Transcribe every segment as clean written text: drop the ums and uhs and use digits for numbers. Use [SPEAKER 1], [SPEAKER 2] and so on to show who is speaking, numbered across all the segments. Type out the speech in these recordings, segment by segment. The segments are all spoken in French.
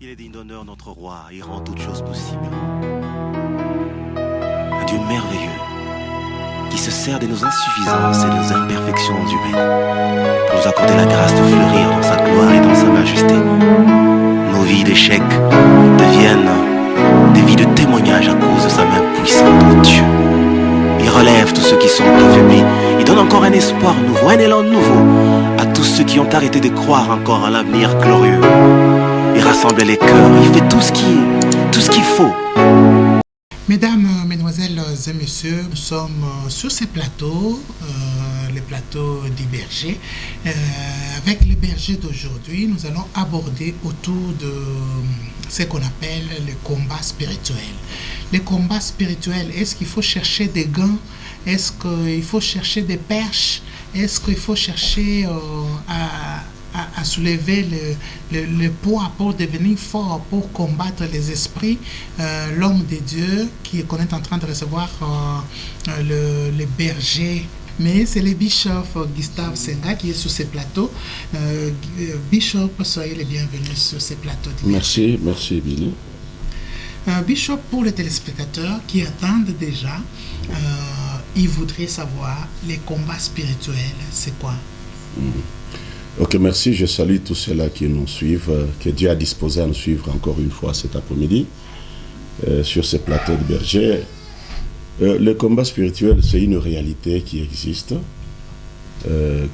[SPEAKER 1] Il est digne d'honneur, notre roi, il rend toutes choses possibles. Un Dieu merveilleux, qui se sert de nos insuffisances et de nos imperfections humaines, pour nous accorder la grâce de fleurir dans sa gloire et dans sa majesté. Nos vies d'échecs deviennent des vies de témoignage à cause de sa main puissante en Dieu. Il relève tous ceux qui sont affaiblis. Il donne encore un espoir nouveau, un élan nouveau à tous ceux qui ont arrêté de croire encore à l'avenir glorieux. Il rassemble les cœurs, il fait tout ce qu'il faut.
[SPEAKER 2] Mesdames, mesdemoiselles et messieurs, nous sommes sur ces plateaux, les plateaux du berger. Avec les bergers d'aujourd'hui, nous allons aborder autour de ce qu'on appelle le combat spirituel. Les combats spirituels, est-ce qu'il faut chercher des gants? Est-ce qu'il faut chercher des perches? Est-ce qu'il faut chercher à soulever le poids pour devenir fort, pour combattre les esprits? L'homme de Dieu qu'on est en train de recevoir, le berger, mais c'est le bishop Gustave Senga qui est sur ces plateaux. Bishop, soyez les bienvenus sur ces plateaux.
[SPEAKER 3] Merci Billy.
[SPEAKER 2] Bishop, pour les téléspectateurs qui attendent déjà, ils voudraient savoir les combats spirituels, c'est quoi?
[SPEAKER 3] Ok, merci. Je salue tous ceux-là qui nous suivent, que Dieu a disposé à nous suivre encore une fois cet après-midi sur ces plateaux de berger. Le combat spirituel, c'est une réalité qui existe.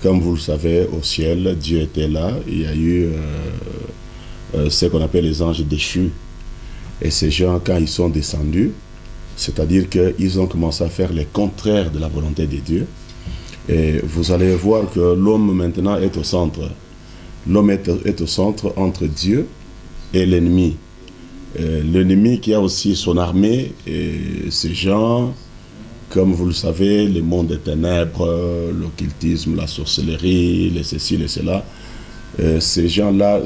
[SPEAKER 3] Comme vous le savez, au ciel, Dieu était là. Il y a eu ce qu'on appelle les anges déchus. Et ces gens, quand ils sont descendus, c'est-à-dire qu'ils ont commencé à faire le contraire de la volonté de Dieu. Et vous allez voir que l'homme maintenant est au centre. L'homme est au centre entre Dieu et l'ennemi. L'ennemi qui a aussi son armée, et ces gens, comme vous le savez, le monde des ténèbres, l'occultisme, la sorcellerie, les ceci, les cela, ces gens-là,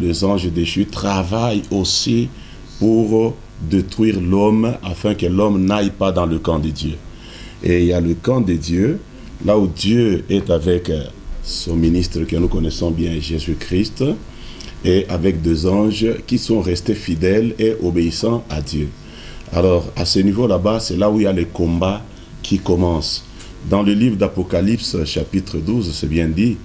[SPEAKER 3] les anges déchus, travaillent aussi pour détruire l'homme afin que l'homme n'aille pas dans le camp de Dieu. Et il y a le camp de Dieu, là où Dieu est avec son ministre que nous connaissons bien, Jésus-Christ, et avec deux anges qui sont restés fidèles et obéissants à Dieu. Alors, à ce niveau là-bas, c'est là où il y a les combats qui commencent. Dans le livre d'Apocalypse, chapitre 12, c'est bien dit,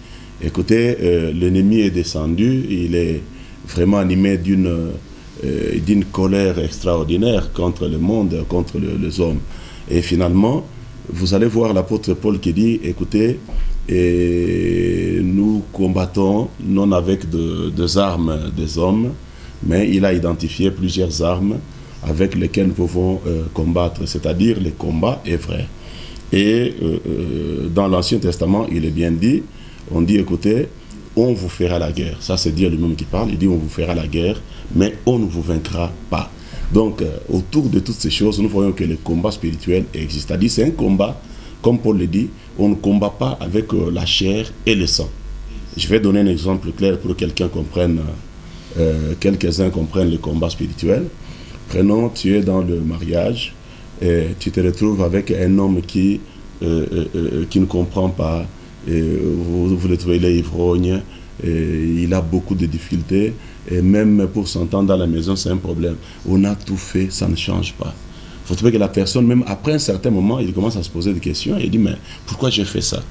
[SPEAKER 3] écoutez, l'ennemi est descendu, il est vraiment animé d'une colère extraordinaire contre le monde, contre les hommes. Et finalement, vous allez voir l'apôtre Paul qui dit, écoutez, nous combattons non avec des armes des hommes, mais il a identifié plusieurs armes avec lesquelles nous pouvons combattre, c'est-à-dire le combat est vrai. Et dans l'Ancien Testament, il est bien dit, on dit, écoutez, on vous fera la guerre. Ça, c'est Dieu lui-même qui parle. Il dit, on vous fera la guerre, mais on ne vous vaincra pas. Donc, autour de toutes ces choses, nous voyons que le combat spirituel existe. C'est-à-dire, c'est un combat, comme Paul le dit, on ne combat pas avec la chair et le sang. Je vais donner un exemple clair pour que quelqu'un comprenne, quelques-uns comprennent le combat spirituel. Prenons, tu es dans le mariage, et tu te retrouves avec un homme qui ne comprend pas. Vous le trouvez, il est ivrogne, il a beaucoup de difficultés, et même pour s'entendre dans la maison, c'est un problème. On a tout fait, ça ne change pas. Il faut trouver que la personne, même après un certain moment, il commence à se poser des questions, et il dit, mais pourquoi j'ai fait ça?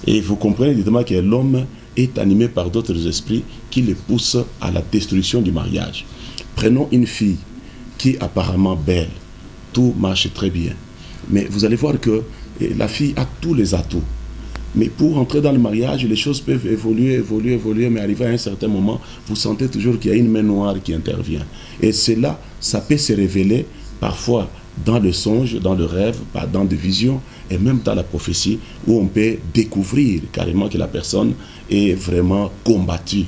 [SPEAKER 3] Et vous comprenez évidemment que l'homme est animé par d'autres esprits qui le poussent à la destruction du mariage. Prenons une fille qui est apparemment belle, tout marche très bien, mais vous allez voir que la fille a tous les atouts. Mais pour entrer dans le mariage, les choses peuvent évoluer, mais arriver à un certain moment, vous sentez toujours qu'il y a une main noire qui intervient. Et cela, ça peut se révéler parfois dans le songe, dans le rêve, dans des visions, et même dans la prophétie, où on peut découvrir carrément que la personne est vraiment combattue.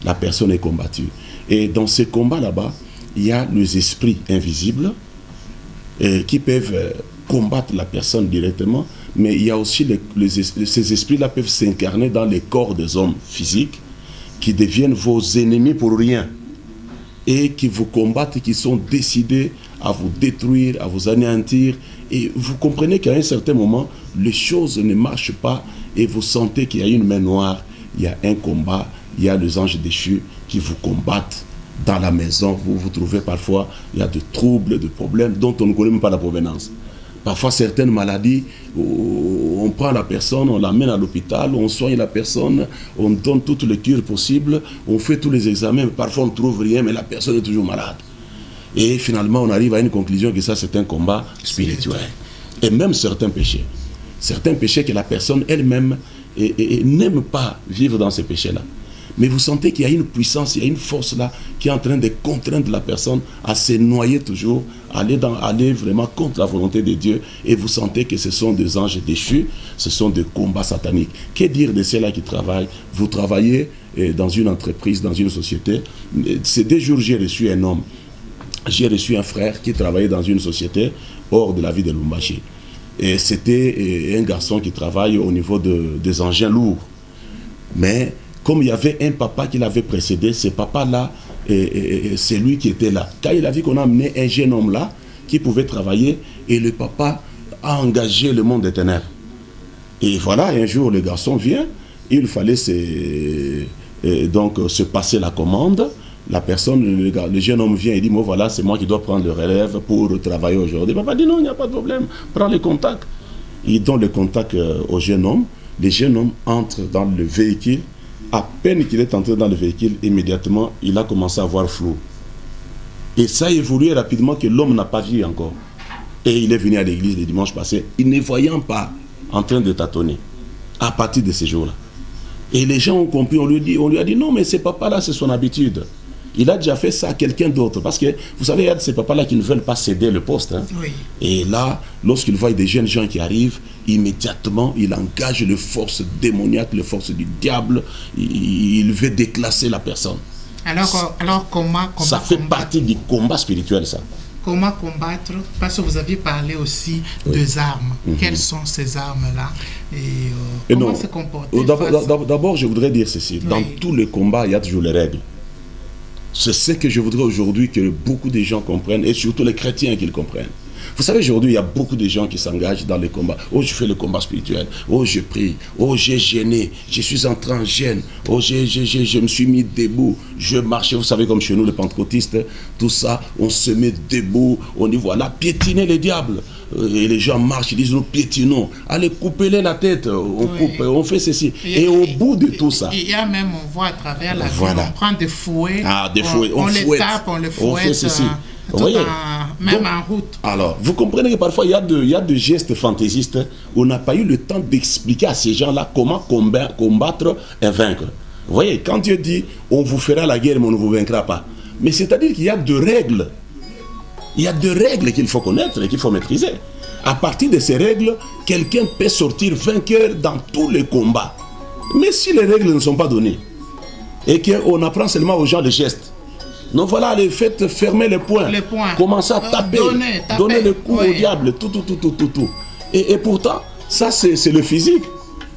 [SPEAKER 3] La personne est combattue. Et dans ces combats là-bas, il y a les esprits invisibles qui peuvent combattre la personne directement, mais il y a aussi ces esprits-là peuvent s'incarner dans les corps des hommes physiques qui deviennent vos ennemis pour rien et qui vous combattent, qui sont décidés à vous détruire, à vous anéantir. Et vous comprenez qu'à un certain moment, les choses ne marchent pas et vous sentez qu'il y a une main noire, il y a un combat, il y a les anges déchus qui vous combattent Dans la maison, vous trouvez parfois, il y a de troubles, de problèmes dont on ne connaît même pas la provenance. Parfois, certaines maladies, on prend la personne, on l'amène à l'hôpital, on soigne la personne, on donne toutes les cures possibles, on fait tous les examens, mais parfois on ne trouve rien, mais la personne est toujours malade. Et finalement, on arrive à une conclusion que ça, c'est un combat spirituel. Et même certains péchés que la personne elle-même n'aime pas vivre dans ces péchés-là. Mais vous sentez qu'il y a une puissance, il y a une force là qui est en train de contraindre la personne à se noyer toujours, aller vraiment contre la volonté de Dieu. Et vous sentez que ce sont des anges déchus, ce sont des combats sataniques. Que dire de ceux-là qui travaillent? Vous travaillez dans une entreprise, dans une société. Ces 2 jours, j'ai reçu un homme. J'ai reçu un frère qui travaillait dans une société hors de la ville de Lubumbashi. Et c'était un garçon qui travaille au niveau des engins lourds. Mais comme il y avait un papa qui l'avait précédé, ce papa-là, c'est lui qui était là. Quand il a vu qu'on a amené un jeune homme là, qui pouvait travailler, et le papa a engagé le monde des ténèbres. Et voilà, un jour, le garçon vient, il fallait donc se passer la commande. La personne, le jeune homme vient et dit, moi voilà, c'est moi qui dois prendre le relève pour travailler aujourd'hui. Le papa dit, non, il n'y a pas de problème, prends le contact. Il donne le contact au jeune homme. Le jeune homme entre dans le véhicule. À peine qu'il est entré dans le véhicule, immédiatement, il a commencé à voir flou. Et ça a évolué rapidement que l'homme n'a pas vu encore. Et il est venu à l'église le dimanche passé, il ne voyant pas en train de tâtonner. À partir de ces jours-là. Et les gens ont compris, on lui a dit, non, mais ce papa-là, c'est son habitude. Il a déjà fait ça à quelqu'un d'autre. Parce que, vous savez, il y a de ces papas-là qui ne veulent pas céder le poste. Hein. Oui. Et là, lorsqu'il voit des jeunes gens qui arrivent, immédiatement, il engage les forces démoniaques, les forces du diable. Il veut déclasser la personne.
[SPEAKER 2] Alors comment
[SPEAKER 3] ça fait partie du combat spirituel, ça.
[SPEAKER 2] Comment combattre? Parce que vous aviez parlé aussi des armes. Quelles sont ces armes-là? Et comment se comporter?
[SPEAKER 3] D'abord, je voudrais dire ceci. Dans tous les combats, il y a toujours les règles. C'est ce que je voudrais aujourd'hui que beaucoup de gens comprennent, et surtout les chrétiens qu'ils comprennent. Vous savez, aujourd'hui, il y a beaucoup de gens qui s'engagent dans les combats. Oh, je fais le combat spirituel. Oh, je prie. Oh, j'ai gêné. Je suis entré en gêne. Oh, je me suis mis debout. Je marchais. Vous savez, comme chez nous, les pentecôtistes, tout ça, on se met debout. On dit, voilà, piétiner les diables. Et les gens marchent, ils disent, nous piétinons. Allez, coupez-les la tête. On coupe, on fait ceci. Et au bout de tout ça.
[SPEAKER 2] Il y a même, on voit à travers la vie, on prend des fouets.
[SPEAKER 3] Ah, des fouets.
[SPEAKER 2] On les tape, on les fouette.
[SPEAKER 3] On fait ceci.
[SPEAKER 2] Vous voyez? Même donc, en route.
[SPEAKER 3] Alors, vous comprenez que parfois, il y a des gestes fantaisistes. On n'a pas eu le temps d'expliquer à ces gens-là comment combattre et vaincre. Vous voyez, quand Dieu dit, on vous fera la guerre, mais on ne vous vaincra pas. Mais c'est-à-dire qu'il y a 2 règles. Il y a 2 règles qu'il faut connaître et qu'il faut maîtriser. À partir de ces règles, quelqu'un peut sortir vainqueur dans tous les combats. Mais si les règles ne sont pas données, et qu'on apprend seulement aux gens les gestes, donc voilà, les faites fermer les poings, commencer à taper, donner le coup au diable, tout. Et pourtant, ça c'est le physique.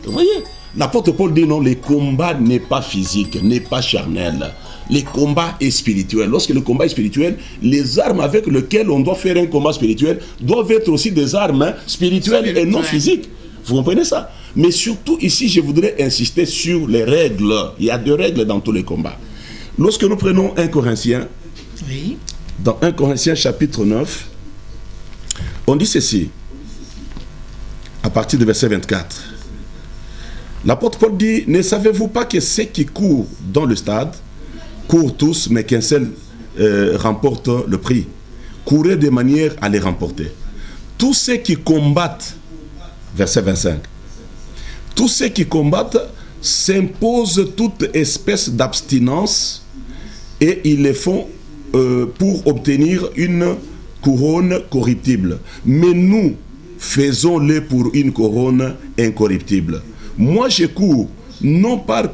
[SPEAKER 3] Vous voyez, l'apôtre Paul dit non, le combat n'est pas physique, n'est pas charnel. Le combat est spirituel. Lorsque le combat est spirituel, les armes avec lesquelles on doit faire un combat spirituel doivent être aussi des armes spirituelles et non physiques. Vous comprenez ça? Mais surtout ici, je voudrais insister sur les règles. Il y a 2 règles dans tous les combats. Lorsque nous prenons 1 Corinthiens, dans 1 Corinthiens chapitre 9, on dit ceci, à partir du verset 24. L'apôtre Paul dit, ne savez-vous pas que ceux qui courent dans le stade, courent tous, mais qu'un seul remporte le prix. Courez de manière à les remporter. Tous ceux qui combattent, verset 25, tous ceux qui combattent s'imposent toute espèce d'abstinence et ils le font pour obtenir une couronne corruptible. Mais nous faisons-le pour une couronne incorruptible. Moi je cours non pas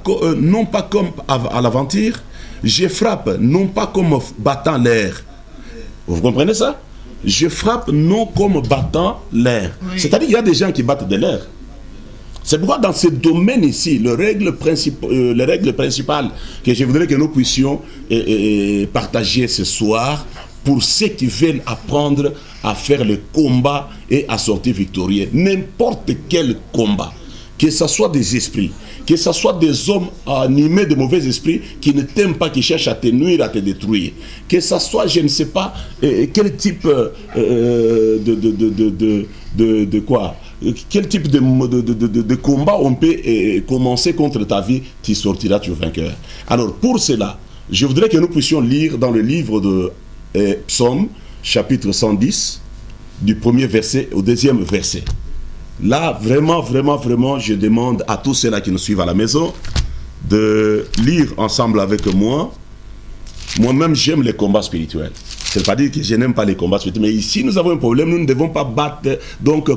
[SPEAKER 3] comme à l'aventure, je frappe non pas comme battant l'air. Vous comprenez ça? Je frappe non comme battant l'air. Oui. C'est-à-dire qu'il y a des gens qui battent de l'air. C'est pourquoi dans ce domaine ici, les règles principales que je voudrais que nous puissions partager ce soir pour ceux qui veulent apprendre à faire le combat et à sortir victorieux. N'importe quel combat. que ce soit des esprits, que ce soit des hommes animés de mauvais esprits qui ne t'aiment pas, qui cherchent à te nuire, à te détruire, que ce soit, je ne sais pas, quel type de quoi, quel type de combat on peut commencer contre ta vie, tu sortiras, tu es vainqueur. Alors, pour cela, je voudrais que nous puissions lire dans le livre de Psaume, chapitre 110, du premier verset au deuxième verset. Là, vraiment, je demande à tous ceux-là qui nous suivent à la maison de lire ensemble avec moi. Moi-même, j'aime les combats spirituels. Ce n'est pas dire que je n'aime pas les combats spirituels, mais ici, nous avons un problème. Nous ne devons pas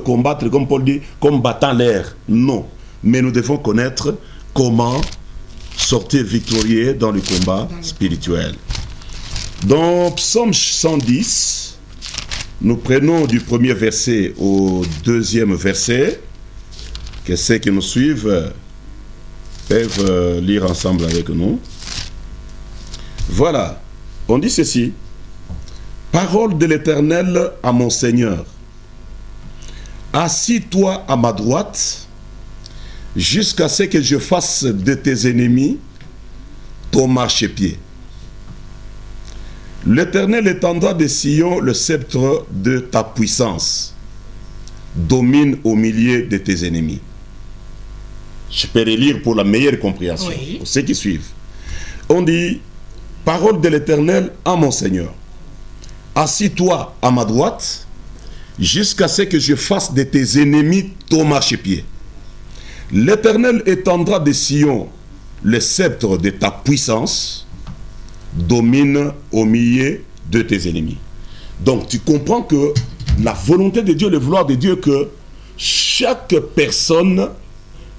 [SPEAKER 3] combattre, comme Paul dit, comme battant l'air. Non. Mais nous devons connaître comment sortir victorieux dans le combat spirituel. Dans Psaume 110, nous prenons du premier verset au deuxième verset, que ceux qui nous suivent peuvent lire ensemble avec nous. Voilà, on dit ceci. Parole de l'Éternel à mon Seigneur. Assis-toi à ma droite, jusqu'à ce que je fasse de tes ennemis ton marchepied. L'Éternel étendra de Sion le sceptre de ta puissance. Domine au milieu de tes ennemis. Je peux relire pour la meilleure compréhension, pour ceux qui suivent. On dit, parole de l'Éternel à mon Seigneur. Assis-toi à ma droite, jusqu'à ce que je fasse de tes ennemis ton marchepied. L'Éternel étendra de Sion le sceptre de ta puissance. Domine au milieu de tes ennemis. Donc tu comprends que la volonté de Dieu, le vouloir de Dieu, que chaque personne,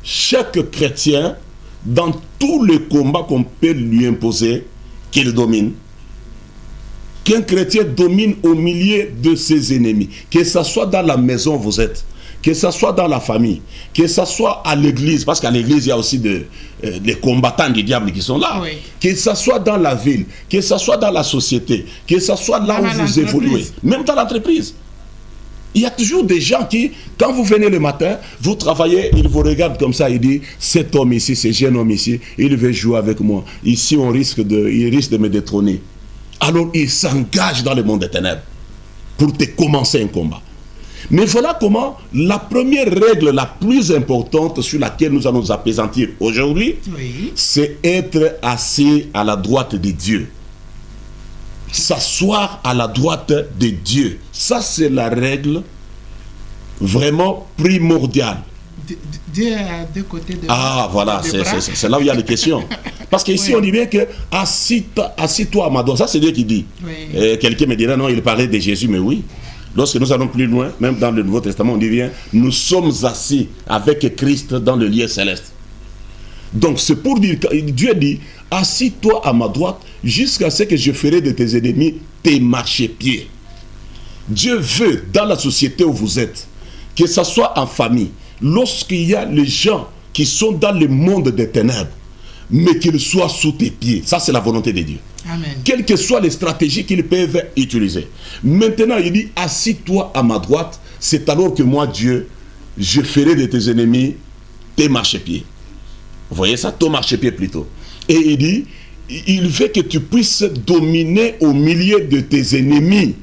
[SPEAKER 3] chaque chrétien, dans tous les combats qu'on peut lui imposer, qu'il domine. Qu'un chrétien domine au milieu de ses ennemis. Que ce soit dans la maison où vous êtes, que ce soit dans la famille, que ce soit à l'église, parce qu'à l'église, il y a aussi des combattants du diable qui sont là, que ce soit dans la ville, que ce soit dans la société, que ce soit là où vous évoluez, même dans l'entreprise. Il y a toujours des gens qui, quand vous venez le matin, vous travaillez, ils vous regardent comme ça, ils disent, cet homme ici, ce jeune homme ici, il veut jouer avec moi. Ici, il risque de me détrôner. Alors, il s'engage dans le monde des ténèbres pour te commencer un combat. Mais voilà comment la première règle la plus importante sur laquelle nous allons nous appesantir aujourd'hui, c'est être assis à la droite de Dieu. S'asseoir à la droite de Dieu. Ça, c'est la règle vraiment primordiale.
[SPEAKER 2] Dieu a deux côtés de
[SPEAKER 3] voilà, c'est là où il y a les questions. Parce qu'ici, on dit bien que assis-toi à ma droite. Ça, c'est Dieu qui dit. Quelqu'un me dira, non, il parlait de Jésus, mais oui. Lorsque nous allons plus loin, même dans le Nouveau Testament, on dit bien, nous sommes assis avec Christ dans le lieu céleste. Donc c'est pour dire, Dieu dit, assis-toi à ma droite jusqu'à ce que je ferai de tes ennemis tes marchepieds. Dieu veut, dans la société où vous êtes, que ce soit en famille, lorsqu'il y a les gens qui sont dans le monde des ténèbres, mais qu'ils soient sous tes pieds. Ça, c'est la volonté de Dieu.
[SPEAKER 2] Amen.
[SPEAKER 3] Quelles que soient les stratégies qu'ils peuvent utiliser. Maintenant, il dit, assis-toi à ma droite, c'est alors que moi, Dieu, je ferai de tes ennemis tes marchepieds. Vous voyez ça? Ton marchepied plutôt. Et il dit, il veut que tu puisses dominer au milieu de tes ennemis.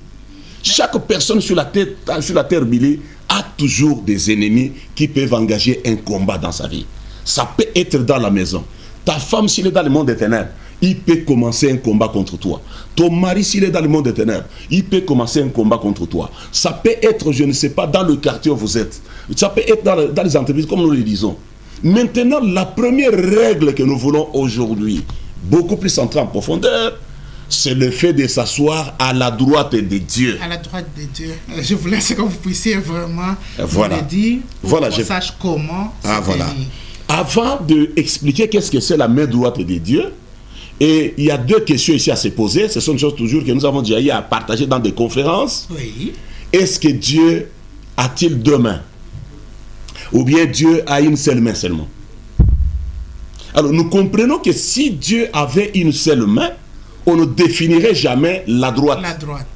[SPEAKER 3] Chaque personne sur la terre brûlée a toujours des ennemis qui peuvent engager un combat dans sa vie. Ça peut être dans la maison. Ta femme, s'il est dans le monde des ténèbres, il peut commencer un combat contre toi. Ton mari, s'il est dans le monde des ténèbres, il peut commencer un combat contre toi. Ça peut être, je ne sais pas, dans le quartier où vous êtes. Ça peut être dans les entreprises, comme nous le disons. Maintenant, la première règle que nous voulons aujourd'hui, beaucoup plus entrer en profondeur, c'est le fait de s'asseoir à la droite de Dieu.
[SPEAKER 2] À la droite de Dieu. Je vous laisse que vous puissiez vraiment
[SPEAKER 3] voilà.
[SPEAKER 2] me dire pour qu'on sache comment
[SPEAKER 3] voilà. Avant d'expliquer qu'est-ce que c'est la main droite de Dieu, et il y a deux questions ici à se poser. Ce sont des choses toujours que nous avons déjà eu à partager dans des conférences.
[SPEAKER 2] Oui.
[SPEAKER 3] Est-ce que Dieu a-t-il deux mains? Ou bien Dieu a une seule main seulement? Alors nous comprenons que si Dieu avait une seule main, on ne définirait jamais la droite.
[SPEAKER 2] La droite.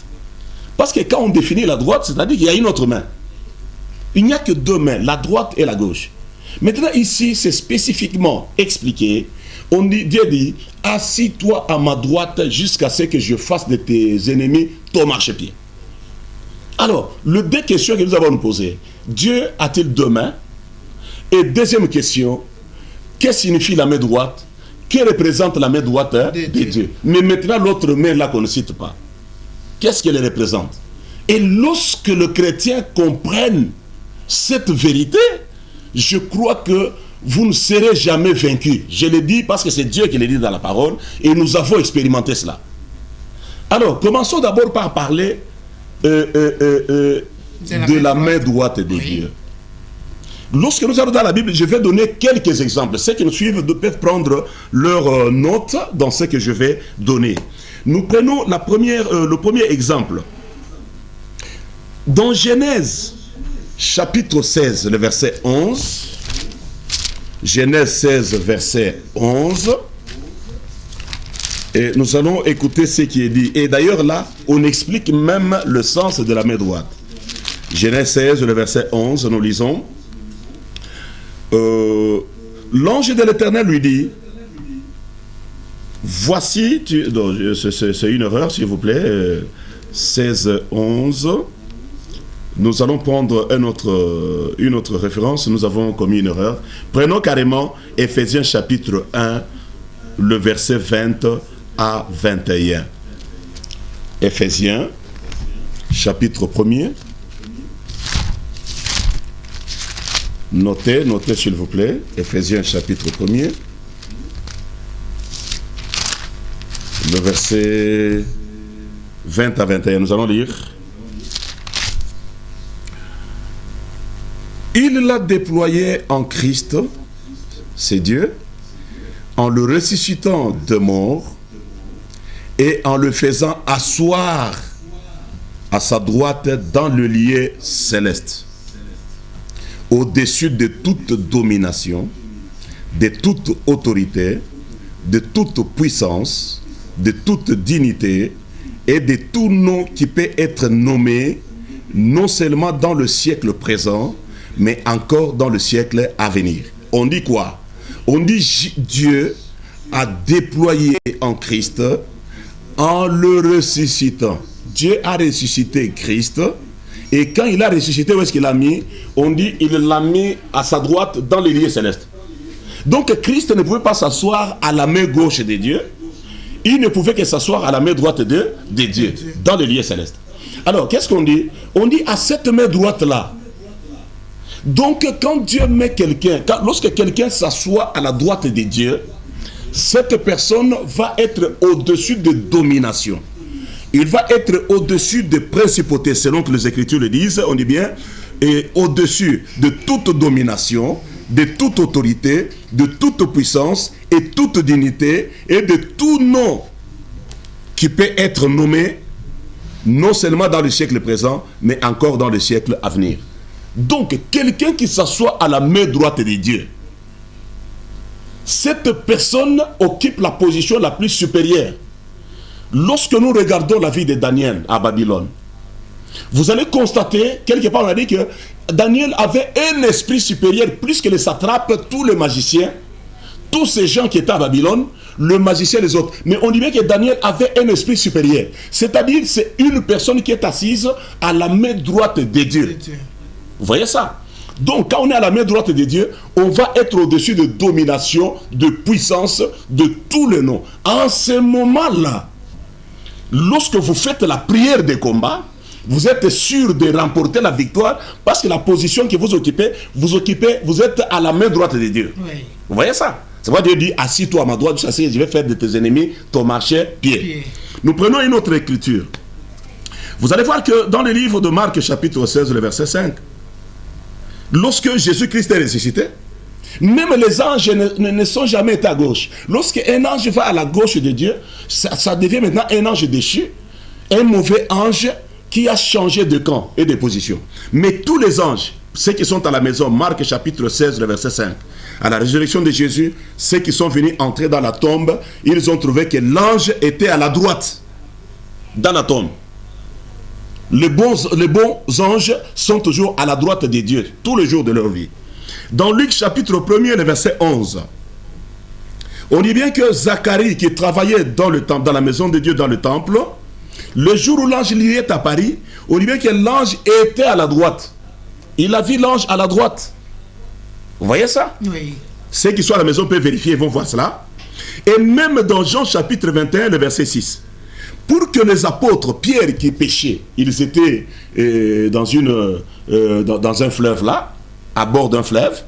[SPEAKER 3] Parce que quand on définit la droite, c'est-à-dire qu'il y a une autre main. Il n'y a que deux mains, la droite et la gauche. Maintenant, ici, c'est spécifiquement expliqué. Dieu dit, assis-toi à ma droite jusqu'à ce que je fasse de tes ennemis ton marchepied. Alors, les deux questions que nous avons nous posées, Dieu a-t-il deux mains? Et deuxième question, que signifie la main droite? Que représente la main droite de Dieu? Mais maintenant, l'autre main là qu'on ne cite pas, qu'est-ce qu'elle représente? Et lorsque le chrétien comprenne cette vérité, je crois que vous ne serez jamais vaincu. Je le dis parce que c'est Dieu qui le dit dans la parole et nous avons expérimenté cela. Alors, commençons d'abord par parler de la main droite de Dieu. Lorsque nous allons dans la Bible, je vais donner quelques exemples. Ceux qui nous suivent peuvent prendre leurs notes dans ce que je vais donner. Nous prenons le premier exemple. Dans Genèse, chapitre 16, le verset 11. Genèse 16, verset 11. Et nous allons écouter ce qui est dit. Et d'ailleurs là, on explique même le sens de la main droite. Genèse 16, le verset 11, nous lisons. L'ange de l'Éternel lui dit, voici, c'est une erreur s'il vous plaît, 16, 11. Nous allons prendre une autre référence, nous avons commis une erreur. Prenons carrément Éphésiens chapitre 1, le verset 20 à 21. Éphésiens chapitre 1er. Notez s'il vous plaît, Éphésiens chapitre 1er, le verset 20 à 21, nous allons lire. Il l'a déployé en Christ, c'est Dieu, en le ressuscitant de mort et en le faisant asseoir à sa droite dans le lieu céleste, au-dessus de toute domination, de toute autorité, de toute puissance, de toute dignité et de tout nom qui peut être nommé non seulement dans le siècle présent, mais encore dans le siècle à venir. On dit quoi? On dit Dieu a déployé en Christ en le ressuscitant. Dieu a ressuscité Christ. Et quand il a ressuscité, où est-ce qu'il l'a mis? On dit il l'a mis à sa droite dans les lieux célestes. Donc Christ ne pouvait pas s'asseoir à la main gauche de Dieu. Il ne pouvait que s'asseoir à la main droite de Dieu, dans les lieux célestes. Alors, qu'est-ce qu'on dit? On dit à cette main droite-là. Donc, quand Dieu met quelqu'un, lorsque quelqu'un s'assoit à la droite de Dieu, cette personne va être au-dessus de domination. Il va être au-dessus des principautés, selon que les Écritures le disent, on dit bien, et au-dessus de toute domination, de toute autorité, de toute puissance et toute dignité, et de tout nom qui peut être nommé, non seulement dans le siècle présent, mais encore dans le siècle à venir. Donc, quelqu'un qui s'assoit à la main droite de Dieu, cette personne occupe la position la plus supérieure. Lorsque nous regardons la vie de Daniel à Babylone, vous allez constater, quelque part on a dit que Daniel avait un esprit supérieur, plus que les satrapes, tous les magiciens, tous ces gens qui étaient à Babylone, le magicien et les autres. Mais on dit bien que Daniel avait un esprit supérieur. C'est-à-dire, c'est une personne qui est assise à la main droite de Dieu. Vous voyez ça? Donc, quand on est à la main droite de Dieu, on va être au-dessus de domination, de puissance, de tous les noms. En ce moment-là, lorsque vous faites la prière de combat, vous êtes sûr de remporter la victoire parce que la position que vous êtes à la main droite de Dieu. Oui. Vous voyez ça? C'est pourquoi Dieu dit, assis-toi à ma droite, je vais faire de tes ennemis ton marchepied. Nous prenons une autre écriture. Vous allez voir que dans le livre de Marc, chapitre 16, le verset 5, lorsque Jésus-Christ est ressuscité, même les anges ne sont jamais été à gauche. Lorsqu'un ange va à la gauche de Dieu, ça devient maintenant un ange déchu, un mauvais ange qui a changé de camp et de position. Mais tous les anges, ceux qui sont à la maison, Marc chapitre 16, le verset 5, à la résurrection de Jésus, ceux qui sont venus entrer dans la tombe, ils ont trouvé que l'ange était à la droite, dans la tombe. Les bons anges sont toujours à la droite de Dieu, tous les jours de leur vie. Dans Luc chapitre 1er, le verset 11, on dit bien que Zacharie, qui travaillait dans le temple, dans la maison de Dieu, dans le temple, le jour où l'ange lui est apparu, on dit bien que l'ange était à la droite. Il a vu l'ange à la droite. Vous voyez ça?
[SPEAKER 2] Oui.
[SPEAKER 3] Ceux qui sont à la maison peuvent vérifier, ils vont voir cela. Et même dans Jean chapitre 21, le verset 6, pour que les apôtres, Pierre qui péchait, ils étaient dans un fleuve là, à bord d'un fleuve,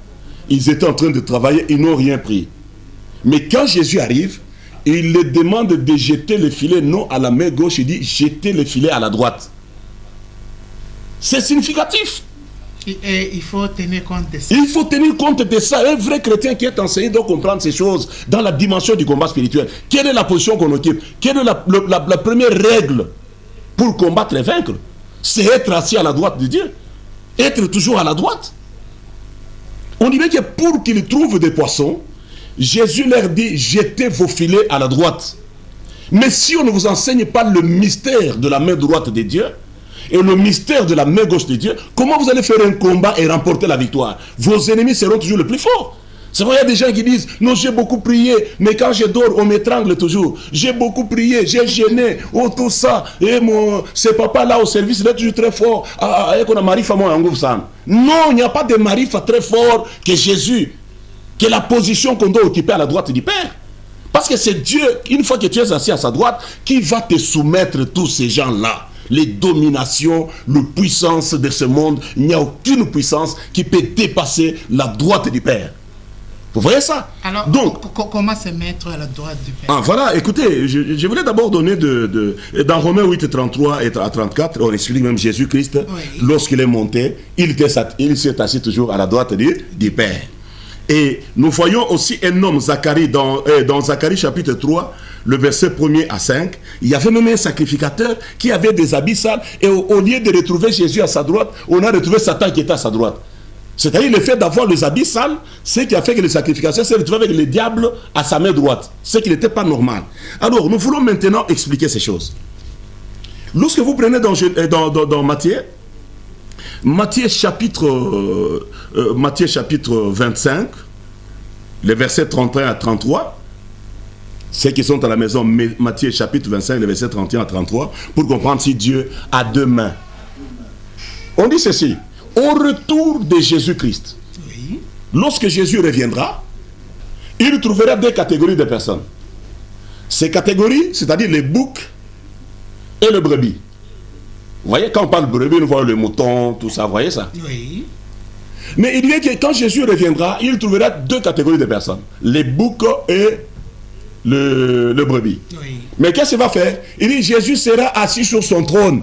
[SPEAKER 3] ils étaient en train de travailler, ils n'ont rien pris. Mais quand Jésus arrive, il les demande de jeter le filet, non à la main gauche, il dit jetez le filet à la droite. C'est significatif.
[SPEAKER 2] Et il faut tenir compte de ça.
[SPEAKER 3] Il faut tenir compte de ça. Un vrai chrétien qui est enseigné doit comprendre ces choses dans la dimension du combat spirituel. Quelle est la position qu'on occupe? Quelle est la première règle pour combattre et vaincre? C'est être assis à la droite de Dieu. Être toujours à la droite. On dit bien que pour qu'ils trouvent des poissons, Jésus leur dit jetez vos filets à la droite. Mais si on ne vous enseigne pas le mystère de la main droite de Dieu et le mystère de la main gauche de Dieu, comment vous allez faire un combat et remporter la victoire? Vos ennemis seront toujours les plus forts. C'est vrai, il y a des gens qui disent non, j'ai beaucoup prié, mais quand je dors, on m'étrangle toujours. J'ai beaucoup prié, j'ai gêné, oh tout ça, et ce papa là au service, il est toujours très fort. Non, il n'y a pas de marifa très fort que Jésus, que la position qu'on doit occuper à la droite du Père. Parce que c'est Dieu, une fois que tu es assis à sa droite, qui va te soumettre tous ces gens-là. Les dominations, la puissance de ce monde, il n'y a aucune puissance qui peut dépasser la droite du Père. Vous voyez ça?
[SPEAKER 2] Alors,
[SPEAKER 3] donc,
[SPEAKER 2] comment se mettre à la droite du Père?
[SPEAKER 3] Ah, voilà, écoutez, je voulais d'abord donner dans Romains 8, 33 et à 34, on explique même Jésus-Christ, oui, lorsqu'il est monté, il s'est assis toujours à la droite du Père. Et nous voyons aussi un homme, Zacharie, dans Zacharie chapitre 3, le verset 1er à 5, il y avait même un sacrificateur qui avait des habits sales, et au lieu de retrouver Jésus à sa droite, on a retrouvé Satan qui était à sa droite. C'est-à-dire le fait d'avoir les habits sales, ce qui a fait que le sacrificateur s'est retrouvé avec le diable à sa main droite, ce qui n'était pas normal. Alors, nous voulons maintenant expliquer ces choses. Lorsque vous prenez dans Matthieu chapitre 25, les versets 31 à 33, ceux qui sont à la maison, Matthieu chapitre 25, les versets 31 à 33, pour comprendre si Dieu a deux mains. On dit ceci: au retour de Jésus-Christ, oui, lorsque Jésus reviendra, il trouvera deux catégories de personnes. Ces catégories, c'est-à-dire les boucs et le brebis. Vous voyez, quand on parle de brebis, on voit le mouton, tout ça, vous voyez ça? Oui. Mais il dit que quand Jésus reviendra, il trouvera deux catégories de personnes. Les boucs et le brebis. Oui. Mais qu'est-ce qu'il va faire? Il dit Jésus sera assis sur son trône.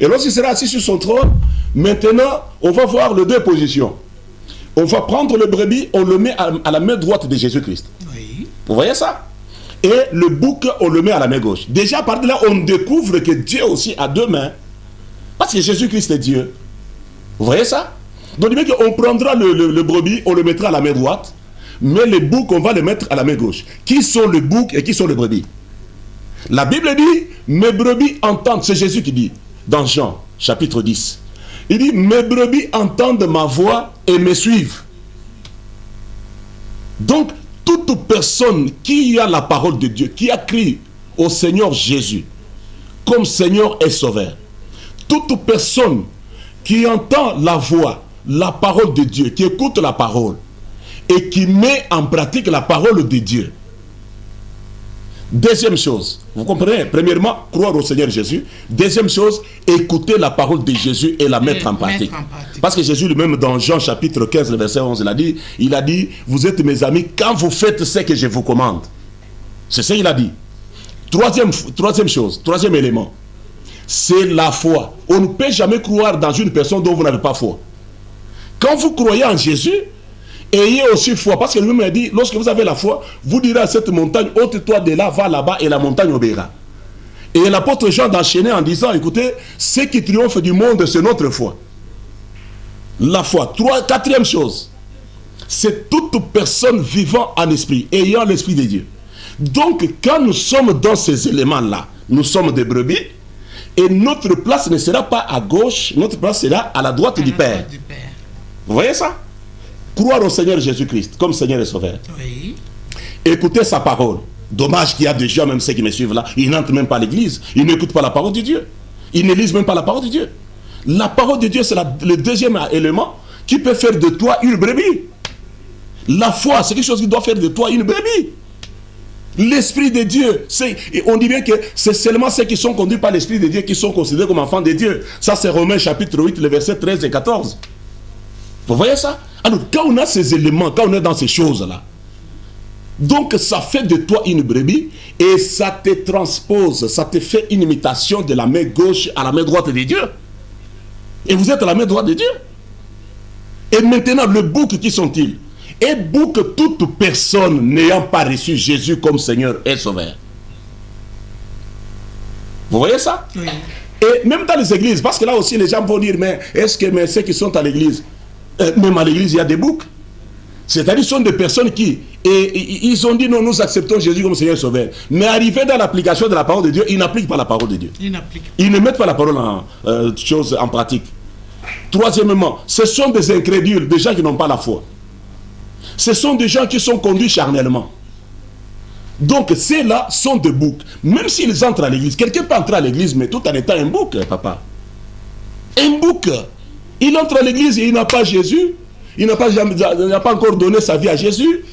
[SPEAKER 3] Et lorsqu'il sera assis sur son trône, maintenant, on va voir les deux positions. On va prendre le brebis, on le met à la main droite de Jésus-Christ. Oui. Vous voyez ça? Et le bouc, on le met à la main gauche. Déjà, à partir de là, on découvre que Dieu aussi a deux mains. Parce que Jésus-Christ est Dieu. Vous voyez ça? Donc, on prendra le brebis, on le mettra à la main droite, mais les boucs, on va les mettre à la main gauche. Qui sont les boucs et qui sont les brebis? La Bible dit, mes brebis entendent, c'est Jésus qui dit, dans Jean, chapitre 10. Il dit, mes brebis entendent ma voix et me suivent. Donc, toute personne qui a la parole de Dieu, qui a crié au Seigneur Jésus comme Seigneur et Sauveur, toute personne qui entend la voix, la parole de Dieu, qui écoute la parole et qui met en pratique la parole de Dieu. Deuxième chose, vous comprenez? Premièrement, croire au Seigneur Jésus. Deuxième chose, écouter la parole de Jésus et la mettre en pratique. Parce que Jésus lui-même, dans Jean chapitre 15, le verset 11, il a dit, vous êtes mes amis quand vous faites ce que je vous commande. C'est ce qu'il a dit. Troisième chose, troisième élément, c'est la foi. On ne peut jamais croire dans une personne dont vous n'avez pas foi. Quand vous croyez en Jésus, ayez aussi foi, parce que lui-même a dit, lorsque vous avez la foi, vous direz à cette montagne, ôte-toi de là, va là-bas, et la montagne obéira. Et l'apôtre Jean d'enchaîner en disant, écoutez, ce qui triomphe du monde, c'est notre foi. La foi. Quatrième chose, c'est toute personne vivant en esprit, ayant l'esprit de Dieu. Donc, quand nous sommes dans ces éléments-là, nous sommes des brebis, et notre place ne sera pas à gauche, notre place sera à la droite du Père. Vous voyez ça? croire au Seigneur Jésus-Christ comme Seigneur et Sauveur,
[SPEAKER 2] Oui.
[SPEAKER 3] écouter sa parole. Dommage qu'il y a des gens, même ceux qui me suivent là, ils n'entrent même pas à l'église, ils n'écoutent pas la parole de Dieu. Ils ne lisent même pas la parole de Dieu. La parole de Dieu, c'est le deuxième élément qui peut faire de toi une brebis. La foi, c'est quelque chose qui doit faire de toi une brebis. L'Esprit de Dieu, on dit bien que c'est seulement ceux qui sont conduits par l'Esprit de Dieu qui sont considérés comme enfants de Dieu. Ça, c'est Romains chapitre 8, les versets 13 et 14. Vous voyez ça? Alors, quand on a ces éléments, quand on est dans ces choses-là, donc ça fait de toi une brebis et ça te transpose, ça te fait une imitation de la main gauche à la main droite de Dieu. Et vous êtes à la main droite de Dieu. Et maintenant, le bouc, qui sont-ils? Et bouc toute personne n'ayant pas reçu Jésus comme Seigneur et Sauveur. Vous voyez ça?
[SPEAKER 2] Oui.
[SPEAKER 3] Et même dans les églises, parce que là aussi les gens vont dire, mais est-ce que ceux qui sont à l'église, même à l'église il y a des boucs? C'est-à-dire, ce sont des personnes qui, ils ont dit non, nous acceptons Jésus comme Seigneur et Sauveur. Mais arrivé dans l'application de la parole de Dieu, ils n'appliquent pas la parole de Dieu. Ils ne mettent pas la parole en pratique. Troisièmement, ce sont des incrédules, des gens qui n'ont pas la foi. Ce sont des gens qui sont conduits charnellement. Donc, ceux-là sont des boucs. Même s'ils entrent à l'église, quelqu'un peut entrer à l'église, mais tout en étant un bouc, papa. Un bouc. Il entre à l'église et il n'a pas Jésus. Il n'a pas encore donné sa vie à Jésus.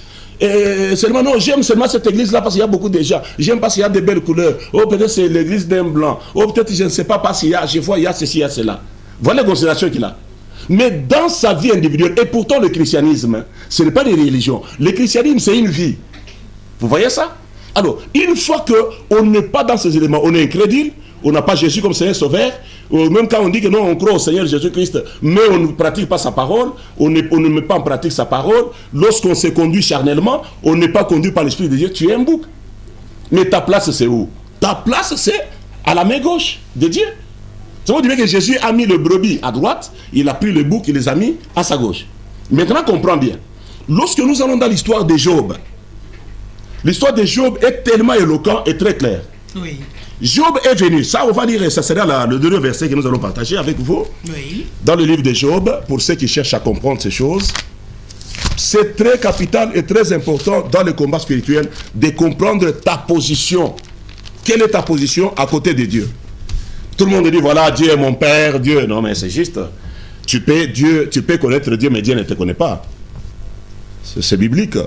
[SPEAKER 3] Et seulement, non, j'aime seulement cette église-là parce qu'il y a beaucoup de gens. J'aime parce qu'il y a de belles couleurs. Oh, peut-être c'est l'église d'un blanc. Oh, peut-être je ne sais pas parce qu'il y a, je vois, il y a ceci, il y a cela. Voilà les considérations qu'il a. Mais dans sa vie individuelle, et pourtant le christianisme, ce n'est pas une religion. Le christianisme, c'est une vie. Vous voyez ça? Alors, une fois qu'on n'est pas dans ces éléments, on est incrédule, on n'a pas Jésus comme Seigneur Sauveur, même quand on dit que non, on croit au Seigneur Jésus-Christ, mais on ne pratique pas sa parole, on ne met pas en pratique sa parole, lorsqu'on se conduit charnellement, on n'est pas conduit par l'Esprit de Dieu, tu es un bouc. Mais ta place, c'est où? Ta place, c'est à la main gauche de Dieu. Ça veut dire que Jésus a mis le brebis à droite, il a pris le bouc, il les a mis à sa gauche. Maintenant, comprends bien. Lorsque nous allons dans l'histoire de Job, l'histoire de Job est tellement éloquente et très claire.
[SPEAKER 2] Oui.
[SPEAKER 3] Job est venu, ça on va dire, ça sera le dernier verset que nous allons partager avec vous.
[SPEAKER 2] Oui.
[SPEAKER 3] Dans le livre de Job, pour ceux qui cherchent à comprendre ces choses, c'est très capital et très important dans le combat spirituel de comprendre ta position. Quelle est ta position à côté de Dieu? Tout le monde dit, voilà, Dieu est mon Père, Dieu. Non, mais c'est juste. Tu peux connaître Dieu, mais Dieu ne te connaît pas. C'est biblique.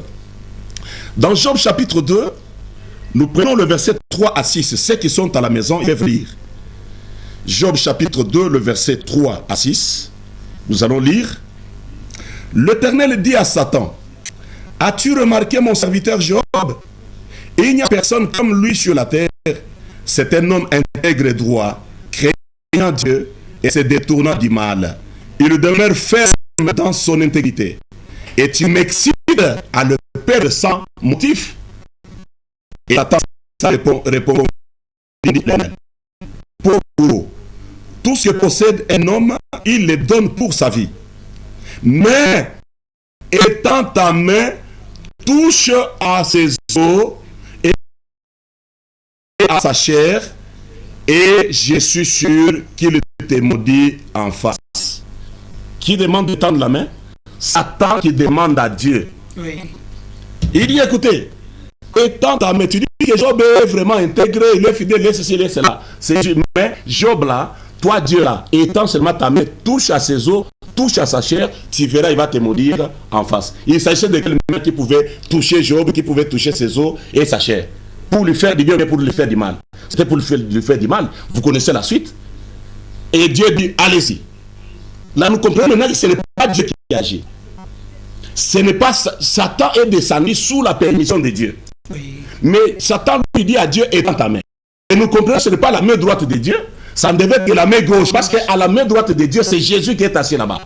[SPEAKER 3] Dans Job chapitre 2, nous prenons le verset 3 à 6. Ceux qui sont à la maison, ils peuvent lire. Job chapitre 2, le verset 3 à 6. Nous allons lire. L'Éternel dit à Satan, as-tu remarqué mon serviteur Job? Et il n'y a personne comme lui sur la terre. C'est un homme intègre et droit, craignant Dieu et se détournant du mal. Il demeure ferme dans son intégrité. Et tu m'excites à le perdre sans motif. Et Satan répond, pour tout ce que possède un homme, il le donne pour sa vie. Mais, étant ta main, touche à ses os et à sa chair, et je suis sûr qu'il te maudit en face. Qui demande de tendre la main? Satan qui demande à Dieu.
[SPEAKER 2] Oui.
[SPEAKER 3] Il dit, écoutez, étant ta main, tu dis que Job est vraiment intégré, il est fidèle, il est ceci, il est cela. Mais Job là, toi Dieu là, étant seulement ta main, touche à ses os, touche à sa chair, tu verras, il va te maudire en face. Il s'agissait de quelqu'un qui pouvait toucher Job, qui pouvait toucher ses os et sa chair. Pour lui faire du bien, mais pour lui faire du mal. C'était pour lui faire du mal. Vous connaissez la suite. Et Dieu dit, allez-y. Là, nous comprenons maintenant que ce n'est pas Dieu qui agit. Ce n'est pas Satan est descendu sous la permission de Dieu.
[SPEAKER 2] Oui.
[SPEAKER 3] Mais Satan lui dit à Dieu, étends ta main. Et nous comprenons que ce n'est pas la main droite de Dieu. Ça ne devait être que la main gauche. Parce qu'à la main droite de Dieu, c'est Jésus qui est assis là-bas.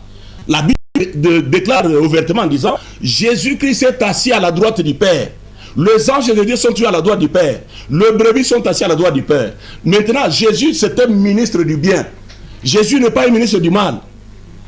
[SPEAKER 3] La Bible déclare ouvertement en disant, Jésus-Christ est assis à la droite du Père. Les anges de Dieu sont tués à la droite du Père. Les brebis sont assis à la droite du Père. Maintenant, Jésus, c'est un ministre du bien. Jésus n'est pas un ministre du mal.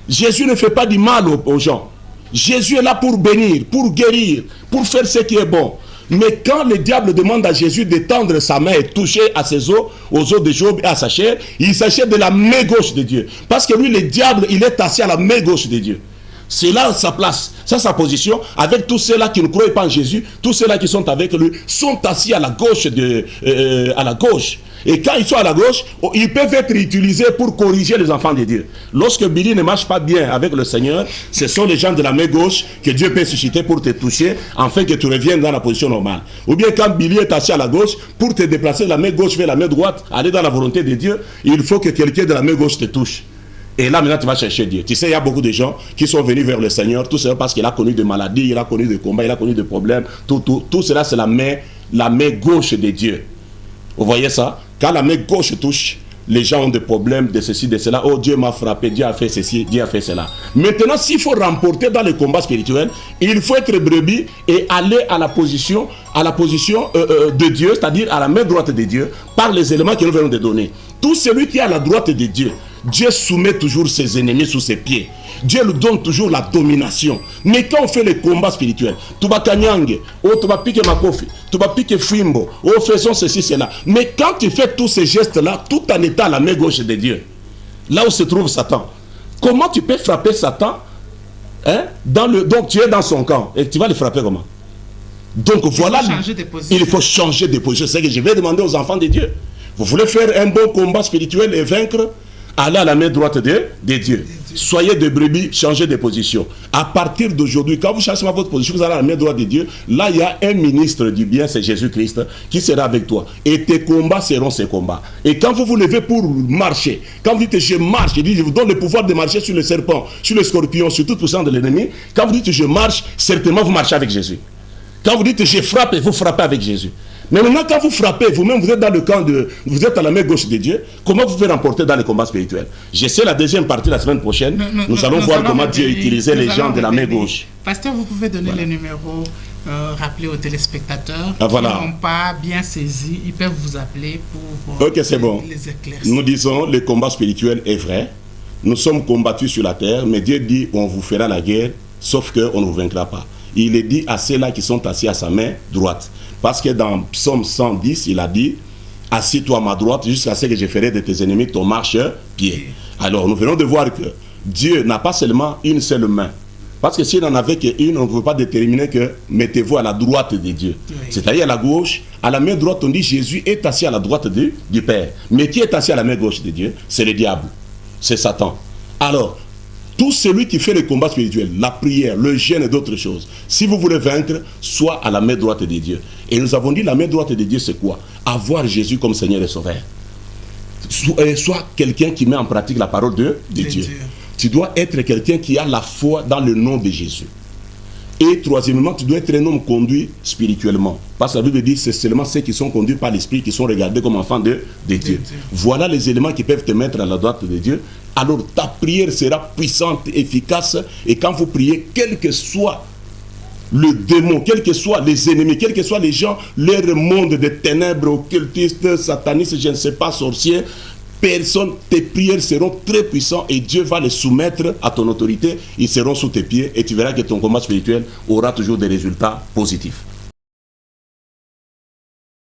[SPEAKER 3] Jésus ne fait pas du mal aux gens. Jésus est là pour bénir, pour guérir, pour faire ce qui est bon. Mais quand le diable demande à Jésus d'étendre sa main et toucher à ses os, aux os de Job et à sa chair, il s'agit de la main gauche de Dieu. Parce que lui, le diable, il est assis à la main gauche de Dieu. C'est là sa place, c'est sa position. Avec tous ceux-là qui ne croient pas en Jésus, tous ceux-là qui sont avec lui, sont assis à la gauche. À la gauche. Et quand ils sont à la gauche, ils peuvent être utilisés pour corriger les enfants de Dieu. Lorsque Billy ne marche pas bien avec le Seigneur, ce sont les gens de la main gauche que Dieu peut susciter pour te toucher, afin que tu reviennes dans la position normale. Ou bien quand Billy est assis à la gauche, pour te déplacer de la main gauche vers la main droite, aller dans la volonté de Dieu, il faut que quelqu'un de la main gauche te touche. Et là, maintenant, tu vas chercher Dieu. Tu sais, il y a beaucoup de gens qui sont venus vers le Seigneur, tout cela parce qu'il a connu des maladies, il a connu des combats, il a connu des problèmes. Tout cela, c'est la main gauche de Dieu. Vous voyez ça? Quand la main gauche touche, les gens ont des problèmes de ceci, de cela. Oh, Dieu m'a frappé, Dieu a fait ceci, Dieu a fait cela. Maintenant, s'il faut remporter dans le combat spirituel, il faut être brebis et aller à la position de Dieu, c'est-à-dire à la main droite de Dieu, par les éléments que nous venons de donner. Tout celui qui est à la droite de Dieu, Dieu soumet toujours ses ennemis sous ses pieds. Dieu lui donne toujours la domination. Mais quand on fait les combats spirituels, tu vas kanyange, oh tu vas piquer makofi, tu vas piquer fimbo, oh faisons ceci, cela. Mais quand tu fais tous ces gestes-là, tout en étant à la main gauche de Dieu, là où se trouve Satan, comment tu peux frapper Satan, hein, donc tu es dans son camp, et tu vas le frapper comment? Donc voilà, il faut changer de position. C'est ce que je vais demander aux enfants de Dieu. Vous voulez faire un bon combat spirituel et vaincre? Allez à la main droite de Dieu. Soyez des brebis, changez de position. À partir d'aujourd'hui, quand vous changez votre position, vous allez à la main droite de Dieu. Là, il y a un ministre du bien, c'est Jésus-Christ, qui sera avec toi. Et tes combats seront ses combats. Et quand vous vous levez pour marcher, quand vous dites je marche, il dit je vous donne le pouvoir de marcher sur le serpent, sur le scorpion, sur toute puissance de l'ennemi. Quand vous dites je marche, certainement vous marchez avec Jésus. Quand vous dites je frappe, vous frappez avec Jésus. Mais maintenant, quand vous frappez, vous-même, vous êtes dans le camp vous êtes à la main gauche de Dieu, comment vous pouvez remporter dans les combats spirituels? J'essaie la deuxième partie la semaine prochaine. Nous allons voir comment Dieu utilisait les gens de la main gauche.
[SPEAKER 2] Pasteur, vous pouvez donner les numéros, rappeler aux téléspectateurs
[SPEAKER 3] qui
[SPEAKER 2] n'ont pas bien saisi, ils peuvent vous appeler pour
[SPEAKER 3] ok, c'est bon.
[SPEAKER 2] Les éclaircir.
[SPEAKER 3] Nous disons, le combat spirituel est vrai. Nous sommes combattus sur la terre, mais Dieu dit, on vous fera la guerre, sauf qu'on ne vous vaincra pas. Il est dit à ceux-là qui sont assis à sa main droite. Parce que dans Psaume 110, il a dit « Assis-toi à ma droite jusqu'à ce que je ferai de tes ennemis ton marche-pied. » Alors, nous venons de voir que Dieu n'a pas seulement une seule main. Parce que s'il n'en avait qu'une, on ne peut pas déterminer que mettez-vous à la droite de Dieu. Oui. C'est-à-dire à la gauche. À la main droite, on dit Jésus est assis à la droite du Père. Mais qui est assis à la main gauche de Dieu? C'est le diable. C'est Satan. Alors, tout celui qui fait le combat spirituel, la prière, le jeûne et d'autres choses, si vous voulez vaincre, soit à la main droite de Dieu. Et nous avons dit la main droite de Dieu, c'est quoi? Avoir Jésus comme Seigneur et Sauveur. Soit quelqu'un qui met en pratique la parole de Dieu. Tu dois être quelqu'un qui a la foi dans le nom de Jésus. Et troisièmement, tu dois être un homme conduit spirituellement. Parce que la Bible dit que c'est seulement ceux qui sont conduits par l'Esprit qui sont regardés comme enfants de Dieu. Voilà les éléments qui peuvent te mettre à la droite de Dieu. Alors ta prière sera puissante, efficace. Et quand vous priez, quel que soit le démon, quels que soient les ennemis, quels que soient les gens, leur monde de ténèbres, occultistes, satanistes, je ne sais pas, sorciers, tes prières seront très puissantes et Dieu va les soumettre à ton autorité. Ils seront sous tes pieds et tu verras que ton combat spirituel aura toujours des résultats positifs.